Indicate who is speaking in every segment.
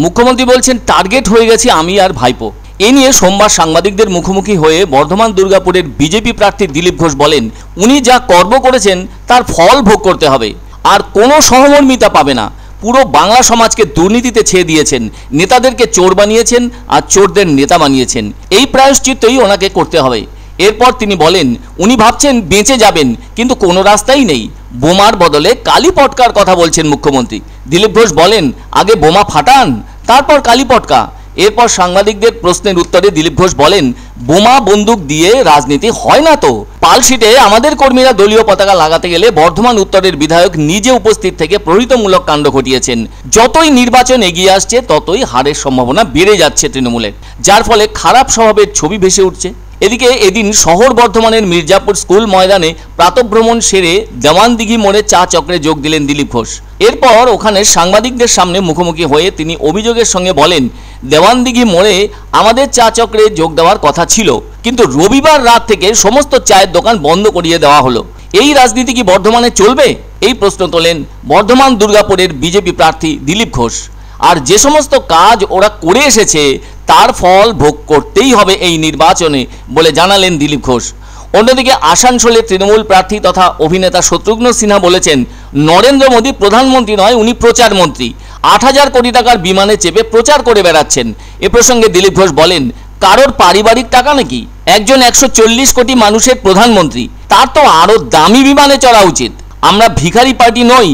Speaker 1: মুখ্যমন্ত্রী বলছেন টার্গেট হয়ে গেছি আমি আর ভাইপো। এ নিয়ে সোমবার সাংবাদিকদের মুখোমুখি হয়ে বর্ধমান দুর্গাপুরের বিজেপি প্রার্থী দিলীপ ঘোষ বলেন, উনি যা কর্ম করেছেন তার ফল ভোগ করতে হবে, আর কোনো সহমর্মিতা পাবে না। পুরো বাংলা সমাজকে দুর্নীতিতে ছেয়ে দিয়েছেন, নেতাদেরকে চোর বানিয়েছেন আর চোরদের নেতা বানিয়েছেন। এই প্রায়শ্চিত্তই ওনাকে করতে হবে। এরপর তিনি বলেন, উনি ভাবছেন বেঁচে যাবেন, কিন্তু কোনো রাস্তাই নেই। বোমার বদলে কালি পটকার কথা বলছেন মুখ্যমন্ত্রী। দিলীপ ঘোষ বলেন, আগে বোমা ফাটান, তারপর কালি পটকা। এরপর সাংবাদিকদের প্রশ্নের উত্তরে দিলীপ ঘোষ বলেন, বোমা বন্দুক দিয়ে রাজনীতি হয় না তো। পালশিটে আমাদের কর্মীরা দলীয় পতাকা লাগাতে গেলে বর্ধমান উত্তরের বিধায়ক নিজে উপস্থিত থেকে প্রহৃতমূলক কাণ্ড ঘটিয়েছেন। যতই নির্বাচন এগিয়ে আসছে ততই হারের সম্ভাবনা বেড়ে যাচ্ছে তৃণমূলের, যার ফলে খারাপ স্বভাবের ছবি ভেসে উঠছে। এদিকে এদিন শহর বর্ধমানের মির্জাপুর স্কুল ময়দানে প্রাতঃভ্রমণ সেরে দেওয়ানদিঘি মোড়ে চা চক্রে যোগ দিলেন দিলীপ ঘোষ। এরপর ওখানে সাংবাদিকদের সামনে মুখোমুখি হয়ে তিনি অভিযোগের সঙ্গে বলেন, দেওয়ানদিঘি মোড়ে আমাদের চা চক্রে যোগ দেওয়ার কথা ছিল, কিন্তু রবিবার রাত থেকে সমস্ত চায়ের দোকান বন্ধ করিয়ে দেওয়া হলো। এই রাজনীতি কি বর্ধমানে চলবে? এই প্রশ্ন তোলেন বর্ধমান দুর্গাপুরের বিজেপি প্রার্থী দিলীপ ঘোষ। আর যে সমস্ত কাজ ওরা করে এসেছে তার ফল ভোগ করতেই হবে এই নির্বাচনে বলে জানালেন দিলীপ ঘোষ। অন্যদিকে আসানসোলে তৃণমূল প্রার্থী তথা অভিনেতা শত্রুঘ্ন সিনহা বলেছেন, নরেন্দ্র মোদী প্রধানমন্ত্রী নয়, উনি প্রচারমন্ত্রী। ৮,০০০ কোটি টাকার বিমানে চেপে প্রচার করে বেড়াচ্ছেন। এ প্রসঙ্গে দিলীপ ঘোষ বলেন, কারোর পারিবারিক টাকা নাকি? একজন ১৪০ কোটি মানুষের প্রধানমন্ত্রী, তার তো আরও দামি বিমানে চড়া উচিত। আমরা ভিখারি পার্টি নই।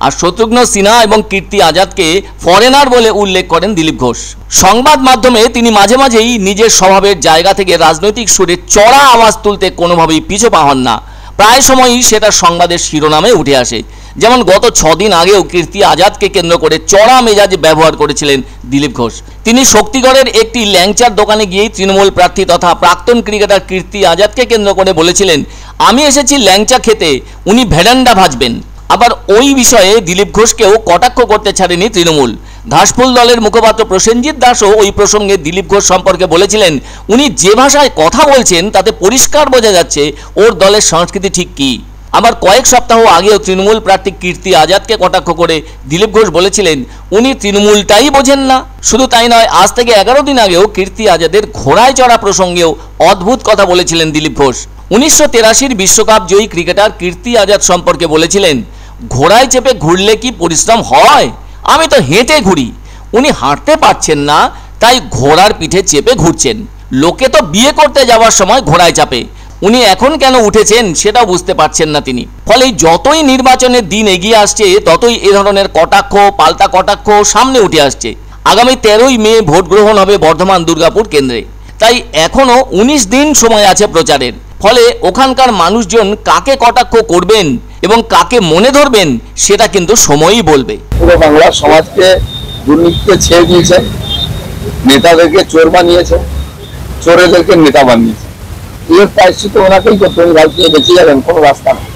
Speaker 1: আর শত্রুঘ্ন সিনহা এবং কীর্তি আজাদকে ফরেনার বলে উল্লেখ করেন দিলীপ ঘোষ। সংবাদ মাধ্যমে তিনি মাঝে মাঝেই নিজের স্বভাবের জায়গা থেকে রাজনৈতিক সুরে চড়া আওয়াজ তুলতে কোনোভাবেই পিছু পা হন না। প্রায় সময়ই সেটা সংবাদের শিরোনামে উঠে আসে। যেমন গত ৬ দিন আগেও কীর্তি আজাদকে কেন্দ্র করে চড়া মেজাজ ব্যবহার করেছিলেন দিলীপ ঘোষ। তিনি শক্তিগড়ের একটি ল্যাংচার দোকানে গিয়েই তৃণমূল প্রার্থী তথা প্রাক্তন ক্রিকেটার কীর্তি আজাদকে কেন্দ্র করে বলেছিলেন, আমি এসেছি ল্যাংচা খেতে, উনি ভেড়ান্ডা ভাজবেন। আবার ওই বিষয়ে দিলীপ ঘোষকেও কটাক্ষ করতে ছাড়েনি তৃণমূল। ঘাসফুল দলের মুখপাত্র প্রসেনজিৎ দাসও ওই প্রসঙ্গে দিলীপ ঘোষ সম্পর্কে বলেছিলেন, উনি যে ভাষায় কথা বলছেন তাতে পরিষ্কার বোঝা যাচ্ছে ওর দলের সংস্কৃতি ঠিক কী। আবার কয়েক সপ্তাহ আগেও তৃণমূল প্রার্থী কীর্তি আজাদকে কটাক্ষ করে দিলীপ ঘোষ বলেছিলেন, উনি তৃণমূলটাই বোঝেন না। শুধু তাই নয়, আজ থেকে 11 দিন আগেও কীর্তি আজাদের ঘোড়ায় চড়া প্রসঙ্গেও অদ্ভুত কথা বলেছিলেন দিলীপ ঘোষ। 1983 বিশ্বকাপ জয়ী ক্রিকেটার কীর্তি আজাদ সম্পর্কে বলেছিলেন, ঘোড়ায় চেপে ঘুরলে কি পরিশ্রম হয়? আমি তো হেঁটে ঘুরি। উনি হাঁটতে পারছেন না, তাই ঘোড়ার পিঠে চেপে ঘুরছেন। লোকে তো বিয়ে করতে যাওয়ার সময় ঘোড়ায় চাপে, উনি এখন কেন উঠেছেন সেটাও বুঝতে পারছেন না তিনি। ফলে যতই নির্বাচনের দিন এগিয়ে আসছে ততই এ ধরনের কটাক্ষ পাল্টা কটাক্ষ সামনে উঠে আসছে। আগামী 13ই মে ভোট গ্রহণ হবে বর্ধমান দুর্গাপুর কেন্দ্রে, তাই এখনও 19 দিন সময় আছে প্রচারের। ফলে ওখানকার মানুষজন কাকে কটাক্ষ করবেন এবং কাকে মনে ধরবেন সেটা কিন্তু সময়ই বলবে।
Speaker 2: পুরো বাংলা সমাজকে দুর্নীতিতে ছেড়ে দিয়েছে, নেতাদেরকে চোর বানিয়েছে, চোরেদেরকে নেতা বানিয়েছে। এর প্রায়শ্চিত্ত ওনাকেই করতে হবে। রাজনীতি বেঁচে যাবেন, কোনো রাস্তা নেই।